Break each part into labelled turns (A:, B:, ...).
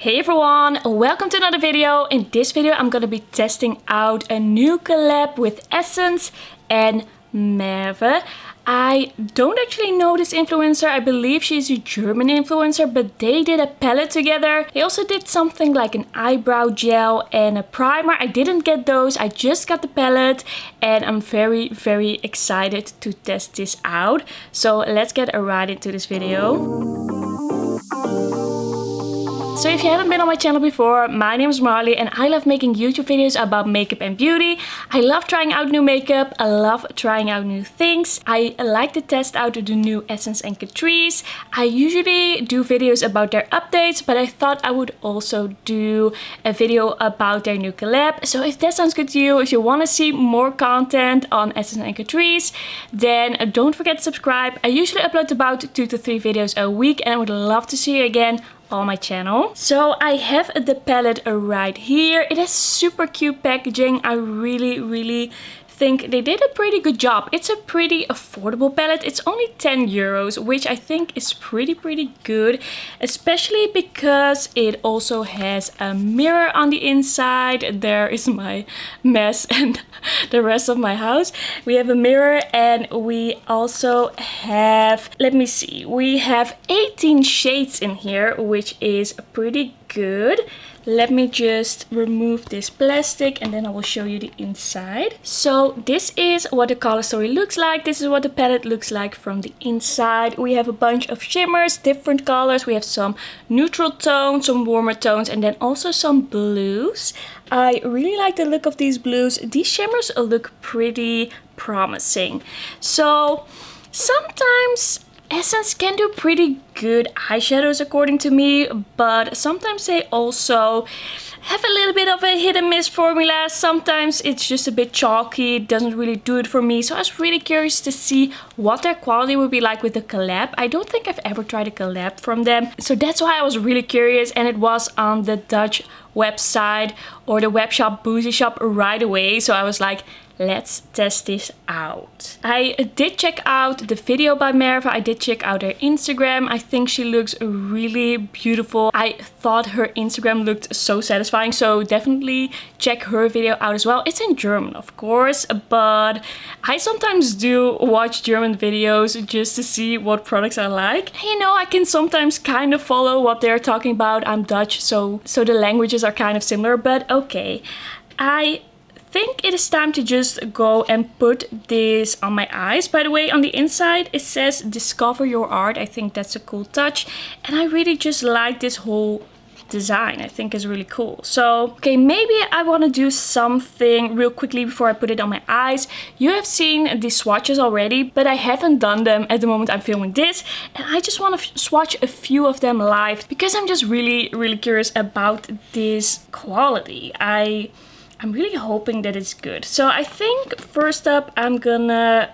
A: Hey everyone, welcome to another video. In this video I'm gonna be testing out a new collab with Essence and Merve. I don't actually know this influencer. I believe she's a German influencer, but they did a palette together. They also did something like an eyebrow gel and a primer. I didn't get those, I just got the palette and I'm very excited to test this out. So let's get right into this video. So if you haven't been on my channel before, my name is Marley and I love making YouTube videos about makeup and beauty. I love trying out new makeup, I love trying out new things. I like to test out the new Essence and Catrice. I usually do videos about their updates, but I thought I would also do a video about their new collab. So if that sounds good to you, if you want to see more content on Essence and Catrice, then don't forget to subscribe. I usually upload about 2 to 3 videos a week and I would love to see you again on my channel. So I have the palette right here. It has super cute packaging. I really think they did a pretty good job. It's a pretty affordable palette. It's only 10 euros, which I think is pretty good, especially because it also has a mirror on the inside. There is my mess and the rest of my house. We have a mirror and we also have, let me see, we have 18 shades in here, which is pretty good. Let me just remove this plastic and then I will show you the inside. So this is what the color story looks like. This is what the palette looks like from the inside. We have a bunch of shimmers, different colors. We have some neutral tones, some warmer tones, and then also some blues. I really like the look of these blues. These shimmers look pretty promising. So sometimes Essence can do pretty good eyeshadows according to me, but sometimes they also have a little bit of a hit and miss formula. Sometimes it's just a bit chalky, it doesn't really do it for me. So I was really curious to see what their quality would be like with the collab. I don't think I've ever tried a collab from them. So that's why I was really curious, and it was on the Dutch website or the web shop Boozy Shop right away. So I was like, let's test this out. I did check out the video by Merve. I did check out her Instagram. I think she looks really beautiful. I thought her Instagram looked so satisfying, so definitely check her video out as well. It's in German, of course, but I sometimes do watch German videos just to see what products I like. You know, I can sometimes kind of follow what they're talking about. I'm Dutch, so the languages are kind of similar, but okay. I think it is time to just go and put this on my eyes. By the way, on the inside it says discover your art. I think that's a cool touch and I really just like this whole design. I think is really cool. So okay, maybe I want to do something real quickly before I put it on my eyes. You have seen the swatches already, but I haven't done them at the moment I'm filming this, and I just want to swatch a few of them live because I'm just really curious about this quality. I'm really hoping that it's good. So I think first up I'm gonna,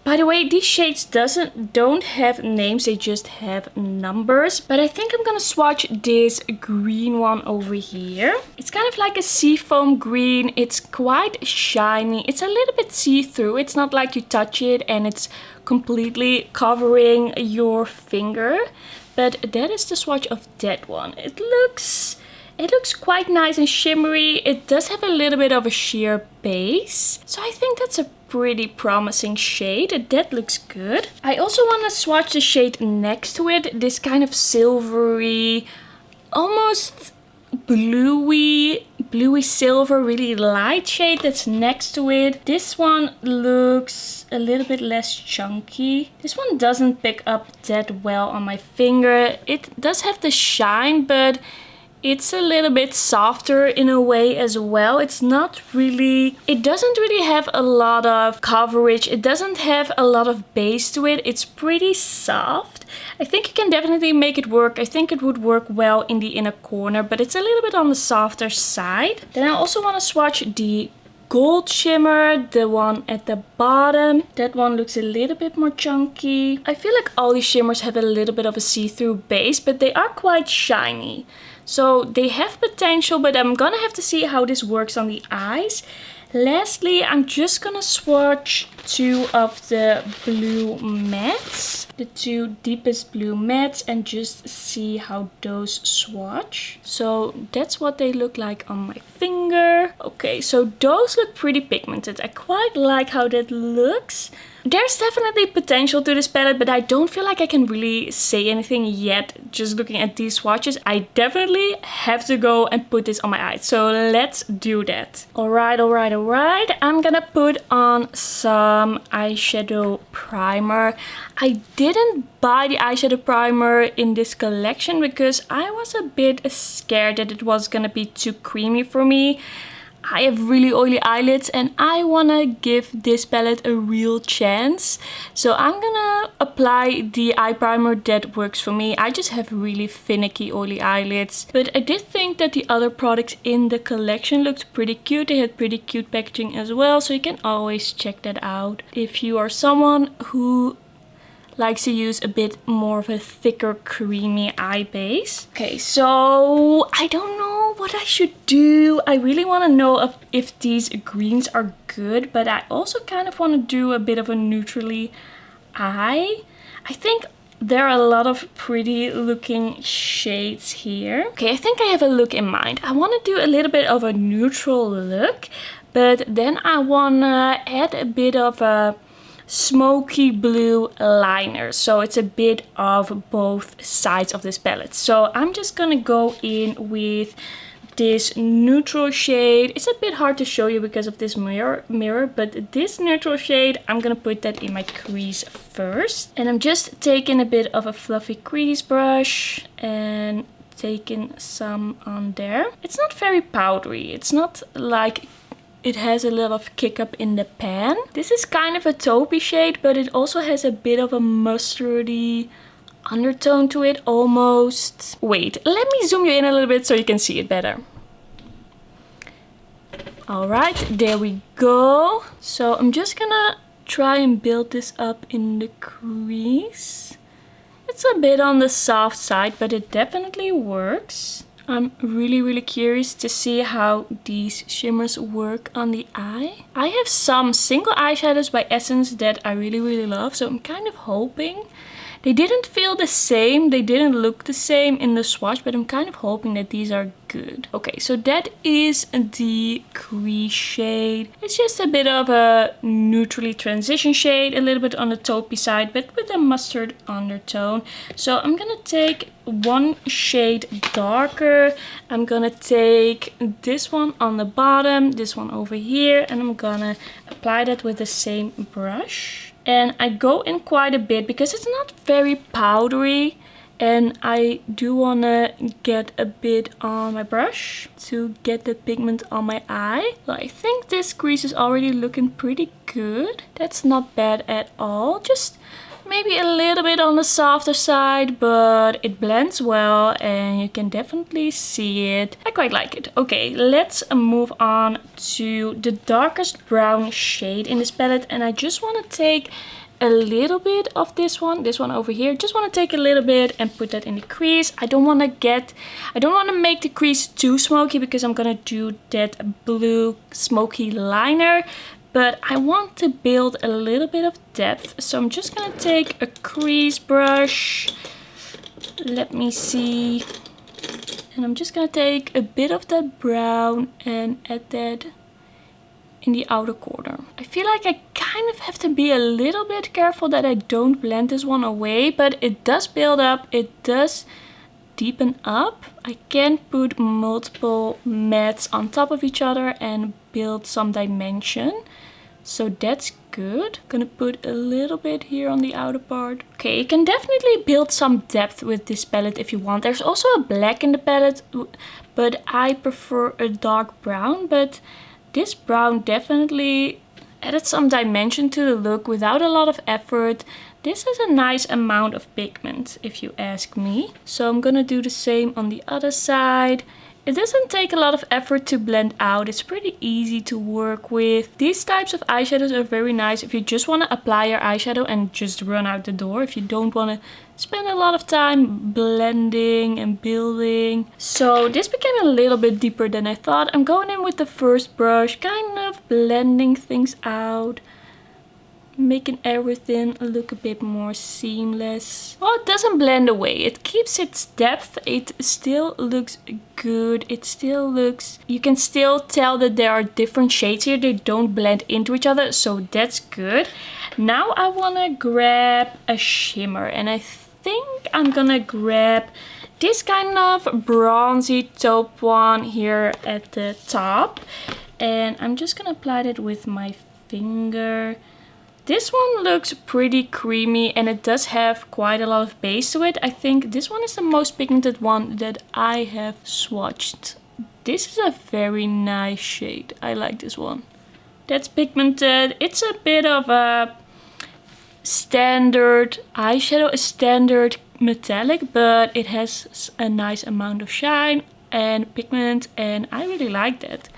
A: by the way, these shades don't have names, they just have numbers. But I think I'm gonna swatch this green one over here. It's kind of like a seafoam green. It's quite shiny. It's a little bit see-through. It's not like you touch it and it's completely covering your finger. But that is the swatch of that one. It looks quite nice and shimmery. It does have a little bit of a sheer base. So I think that's a pretty promising shade. That looks good. I also want to swatch the shade next to it. This kind of silvery, almost bluey silver, really light shade that's next to it. This one looks a little bit less chunky. This one doesn't pick up that well on my finger. It does have the shine, but it's a little bit softer in a way as well. It doesn't really have a lot of coverage. It doesn't have a lot of base to it. It's pretty soft. I think you can definitely make it work. I think it would work well in the inner corner, but it's a little bit on the softer side. Then I also want to swatch the gold shimmer, the one at the bottom. That one looks a little bit more chunky. I feel like all these shimmers have a little bit of a see-through base, but they are quite shiny. So they have potential, but I'm gonna have to see how this works on the eyes. Lastly, I'm just gonna swatch 2 of the blue mattes, the 2 deepest blue mattes, and just see how those swatch. So that's what they look like on my finger. Okay, so those look pretty pigmented. I quite like how that looks. There's definitely potential to this palette, but I don't feel like I can really say anything yet just looking at these swatches. I definitely have to go and put this on my eyes. So let's do that. Alright. I'm gonna put on some eyeshadow primer. I didn't buy the eyeshadow primer in this collection because I was a bit scared that it was gonna be too creamy for me. I have really oily eyelids and I wanna give this palette a real chance. So I'm gonna apply the eye primer that works for me. I just have really finicky oily eyelids. But I did think that the other products in the collection looked pretty cute. They had pretty cute packaging as well. So you can always check that out if you are someone who likes to use a bit more of a thicker creamy eye base. Okay, so I don't know what I should do. I really want to know if these greens are good, but I also kind of want to do a bit of a neutrally eye. I think there are a lot of pretty looking shades here. Okay, I think I have a look in mind. I want to do a little bit of a neutral look, but then I want to add a bit of a smoky blue liner, so it's a bit of both sides of this palette. So I'm just gonna go in with this neutral shade. It's a bit hard to show you because of this mirror, but this neutral shade, I'm gonna put that in my crease first. And I'm just taking a bit of a fluffy crease brush and taking some on there. It's not very powdery. It's not like it has a lot of kick up in the pan. This is kind of a taupey shade, but it also has a bit of a mustardy undertone to it almost. Wait, let me zoom you in a little bit so you can see it better. Alright, there we go. So I'm just gonna try and build this up in the crease. It's a bit on the soft side, but it definitely works. I'm really curious to see how these shimmers work on the eye. I have some single eyeshadows by Essence that I really love, so I'm kind of hoping. They didn't feel the same, they didn't look the same in the swatch, but I'm kind of hoping that these are good. Okay, so that is the crease shade. It's just a bit of a neutrally transition shade, a little bit on the taupey side, but with a mustard undertone. So I'm gonna take one shade darker. I'm gonna take this one on the bottom, this one over here, and I'm gonna apply that with the same brush. And I go in quite a bit because it's not very powdery, and I do want to get a bit on my brush to get the pigment on my eye. So I think this crease is already looking pretty good. That's not bad at all. Just maybe a little bit on the softer side, but it blends well and you can definitely see it. I quite like it. Okay, let's move on to the darkest brown shade in this palette, and I just want to take a little bit of this one over here. Just want to take a little bit and put that in the crease. I don't want to make the crease too smoky because I'm gonna do that blue smoky liner. But I want to build a little bit of depth. So I'm just going to take a crease brush. Let me see. And I'm just going to take a bit of that brown and add that in the outer corner. I feel like I kind of have to be a little bit careful that I don't blend this one away. But it does build up. It does deepen up. I can put multiple mattes on top of each other and build some dimension. So that's good. Gonna put a little bit here on the outer part. Okay, you can definitely build some depth with this palette if you want. There's also a black in the palette, but I prefer a dark brown. But this brown definitely added some dimension to the look without a lot of effort. This is a nice amount of pigment, if you ask me. So I'm gonna do the same on the other side. It doesn't take a lot of effort to blend out. It's pretty easy to work with. These types of eyeshadows are very nice if you just want to apply your eyeshadow and just run out the door. If you don't want to spend a lot of time blending and building. So this became a little bit deeper than I thought. I'm going in with the first brush, kind of blending things out, making everything look a bit more seamless. Well, it doesn't blend away. It keeps its depth. It still looks good. It still looks... You can still tell that there are different shades here. They don't blend into each other, so that's good. Now I want to grab a shimmer, and I think I'm gonna grab this kind of bronzy taupe one here at the top. And I'm just gonna apply that with my finger. This one looks pretty creamy and it does have quite a lot of base to it. I think this one is the most pigmented one that I have swatched. This is a very nice shade. I like this one. That's pigmented. It's a bit of a standard eyeshadow, a standard metallic, but it has a nice amount of shine and pigment, and I really like that.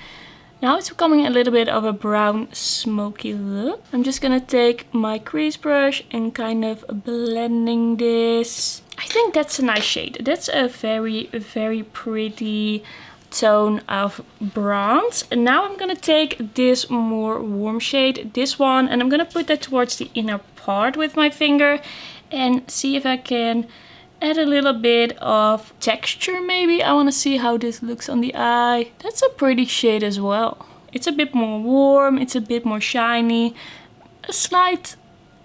A: Now it's becoming a little bit of a brown smoky look. I'm just gonna take my crease brush and kind of blending this. I think that's a nice shade. That's a very, very pretty tone of bronze. And now I'm gonna take this more warm shade, this one, and I'm gonna put that towards the inner part with my finger and see if I can add a little bit of texture maybe. I want to see how this looks on the eye. That's a pretty shade as well. It's a bit more warm, it's a bit more shiny, a slight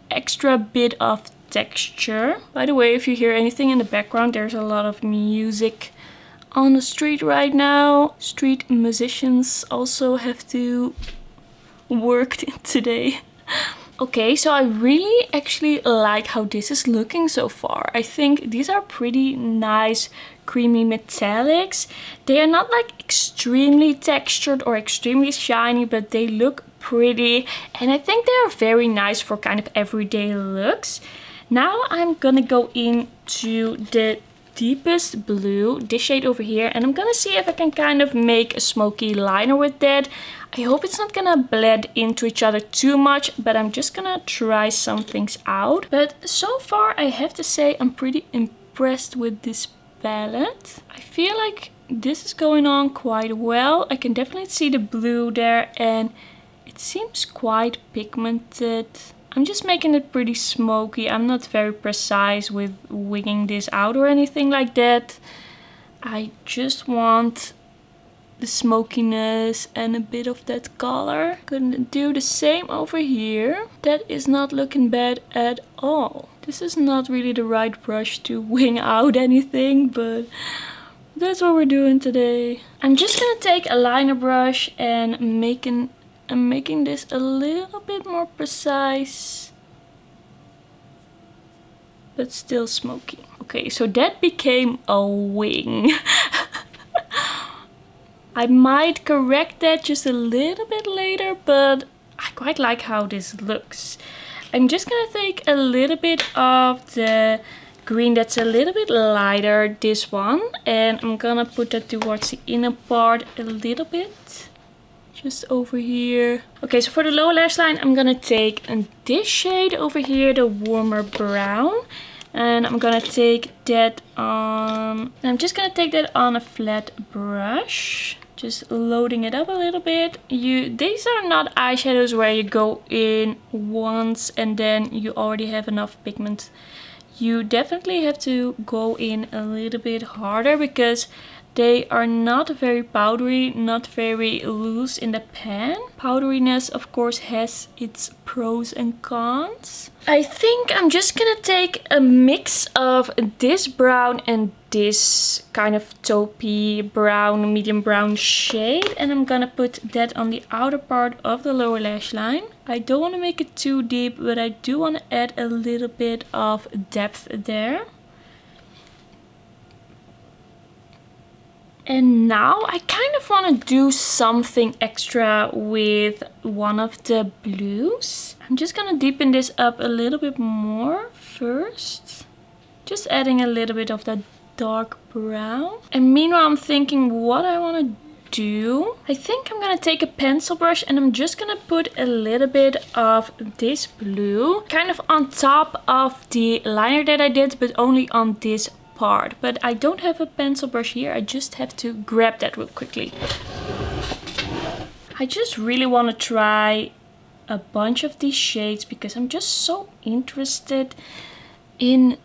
A: extra bit of texture. By the way, if you hear anything in the background, there's a lot of music on the street right now. Street musicians also have to work today. Okay, so I really actually like how this is looking so far. I think these are pretty nice creamy metallics. They are not like extremely textured or extremely shiny, but they look pretty. And I think they are very nice for kind of everyday looks. Now I'm gonna go into the deepest blue, this shade over here, and I'm gonna see if I can kind of make a smoky liner with that. I hope it's not gonna blend into each other too much, but I'm just gonna try some things out. But so far I have to say I'm pretty impressed with this palette. I feel like this is going on quite well. I can definitely see the blue there and it seems quite pigmented. I'm just making it pretty smoky. I'm not very precise with wigging this out or anything like that. I just want the smokiness and a bit of that color. Gonna do the same over here. That is not looking bad at all. This is not really the right brush to wing out anything, but that's what we're doing today. I'm just gonna take a liner brush and I'm making this a little bit more precise, but still smoky. Okay, so that became a wing. I might correct that just a little bit later, but I quite like how this looks. I'm just gonna take a little bit of the green that's a little bit lighter, this one, and I'm gonna put that towards the inner part a little bit. Just over here. Okay, so for the lower lash line, I'm gonna take this shade over here, the warmer brown. And I'm gonna take that on... I'm just gonna take that on a flat brush. Just loading it up a little bit. These are not eyeshadows where you go in once and then you already have enough pigment. You definitely have to go in a little bit harder because they are not very powdery, not very loose in the pan. Powderiness, of course, has its pros and cons. I think I'm just gonna take a mix of this brown and this kind of taupey brown, medium brown shade. And I'm gonna put that on the outer part of the lower lash line. I don't want to make it too deep, but I do want to add a little bit of depth there. And now I kind of want to do something extra with one of the blues. I'm just going to deepen this up a little bit more first. Just adding a little bit of that dark brown. And meanwhile, I'm thinking what I want to do. I think I'm gonna take a pencil brush and I'm just gonna put a little bit of this blue kind of on top of the liner that I did, but only on this part. But I don't have a pencil brush here. I just have to grab that real quickly. I just really want to try a bunch of these shades because I'm just so interested in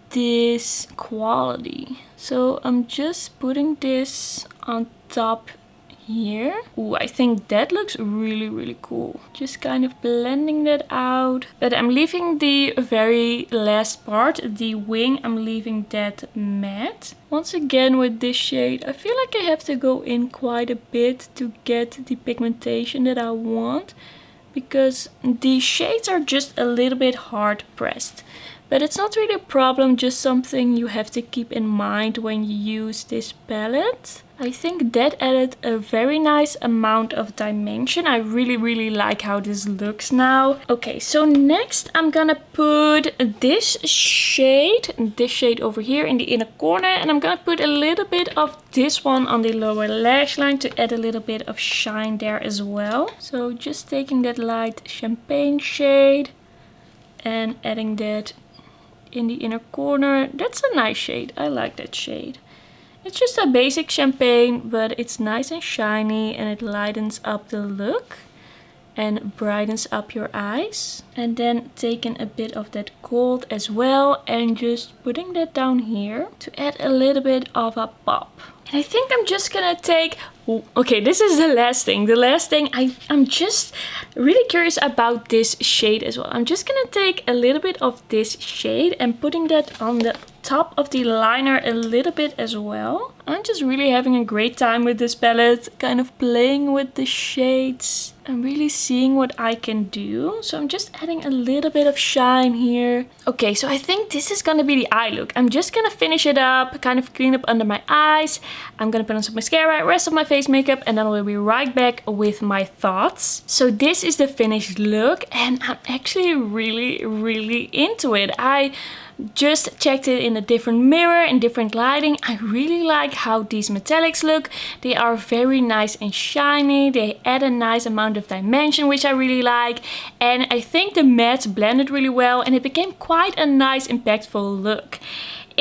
A: this quality. So I'm just putting this on top here. Ooh, I think that looks really cool. Just kind of blending that out. But I'm leaving the very last part, the wing, I'm leaving that matte. Once again with this shade, I feel like I have to go in quite a bit to get the pigmentation that I want, because the shades are just a little bit hard pressed. But it's not really a problem, just something you have to keep in mind when you use this palette. I think that added a very nice amount of dimension. I really like how this looks now. Okay, so next I'm gonna put this shade over here in the inner corner. And I'm gonna put a little bit of this one on the lower lash line to add a little bit of shine there as well. So just taking that light champagne shade and adding that in the inner corner. That's a nice shade. I like that shade. It's just a basic champagne, but it's nice and shiny and it lightens up the look and brightens up your eyes. And then taking a bit of that gold as well and just putting that down here to add a little bit of a pop. And I think I'm just gonna take, okay, this is the last thing. The last thing, I'm just really curious about this shade as well. I'm just gonna take a little bit of this shade and putting that on the top of the liner a little bit as well. I'm just really having a great time with this palette, kind of playing with the shades and really seeing what I can do. So I'm just adding a little bit of shine here. Okay, so I think this is gonna be the eye look. I'm just gonna finish it up, kind of clean up under my eyes. I'm gonna put on some mascara, rest of my face makeup, and then we'll be right back with my thoughts. So this is the finished look and I'm actually really into it. I just checked it in a different mirror and different lighting. I really like how these metallics look. They are very nice and shiny. They add a nice amount of dimension, which I really like. And I think the mattes blended really well and it became quite a nice impactful look.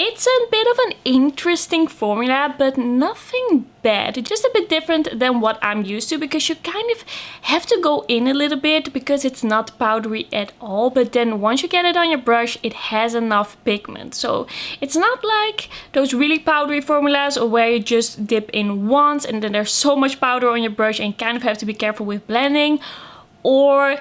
A: It's a bit of an interesting formula, but nothing bad. It's just a bit different than what I'm used to, because you kind of have to go in a little bit because it's not powdery at all. But then once you get it on your brush, it has enough pigment. So it's not like those really powdery formulas or where you just dip in once and then there's so much powder on your brush and you kind of have to be careful with blending. Or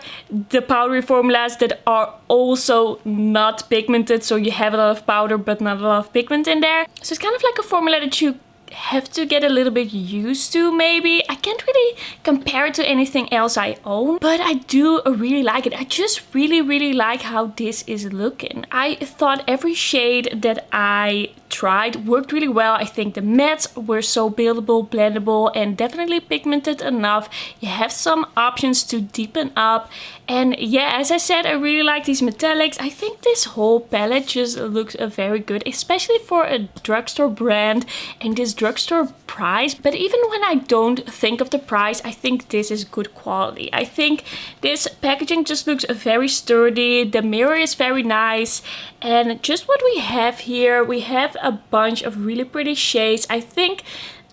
A: the powdery formulas that are also not pigmented, so you have a lot of powder but not a lot of pigment in there. So it's kind of like a formula that you have to get a little bit used to maybe. I can't really compare it to anything else I own, but I do really like it. I just really like how this is looking. I thought every shade that I tried worked really well. I think the mattes were so buildable, blendable, and definitely pigmented enough. You have some options to deepen up. And yeah, as I said, I really like these metallics. I think this whole palette just looks very good, especially for a drugstore brand and this drugstore price. But even when I don't think of the price, I think this is good quality. I think this packaging just looks very sturdy. The mirror is very nice. And just what we have here, we have a bunch of really pretty shades. I think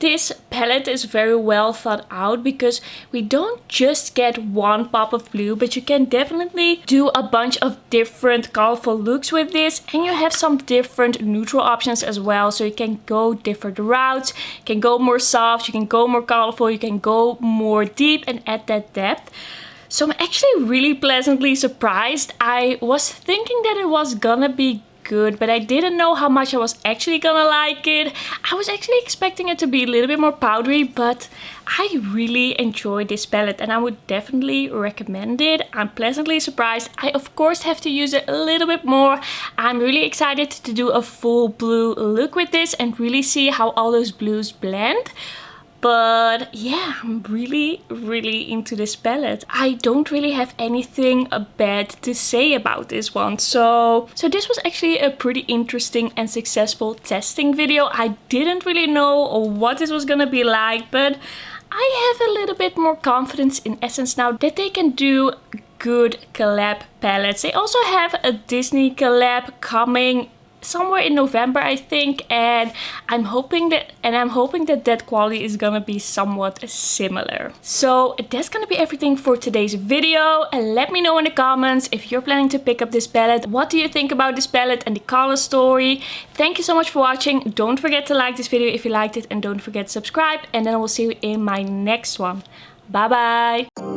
A: this palette is very well thought out because we don't just get one pop of blue, but you can definitely do a bunch of different colorful looks with this, and you have some different neutral options as well, so you can go different routes. You can go more soft, you can go more colorful, you can go more deep and add that depth. So I'm actually really pleasantly surprised. I was thinking that it was gonna be good, but I didn't know how much I was actually gonna like it. I was actually expecting it to be a little bit more powdery, but I really enjoyed this palette and I would definitely recommend it. I'm pleasantly surprised. I of course have to use it a little bit more. I'm really excited to do a full blue look with this and really see how all those blues blend. But yeah, I'm really into this palette. I don't really have anything bad to say about this one. So this was actually a pretty interesting and successful testing video. I didn't really know what this was gonna be like, but I have a little bit more confidence in Essence now that they can do good collab palettes. They also have a Disney collab coming somewhere in November, I think, and I'm hoping that quality is gonna be somewhat similar. So that's gonna be everything for today's video. And let me know in the comments if you're planning to pick up this palette. What do you think about this palette and the color story? Thank you so much for watching. Don't forget to like this video if you liked it, and don't forget to subscribe, and then I will see you in my next one. Bye bye.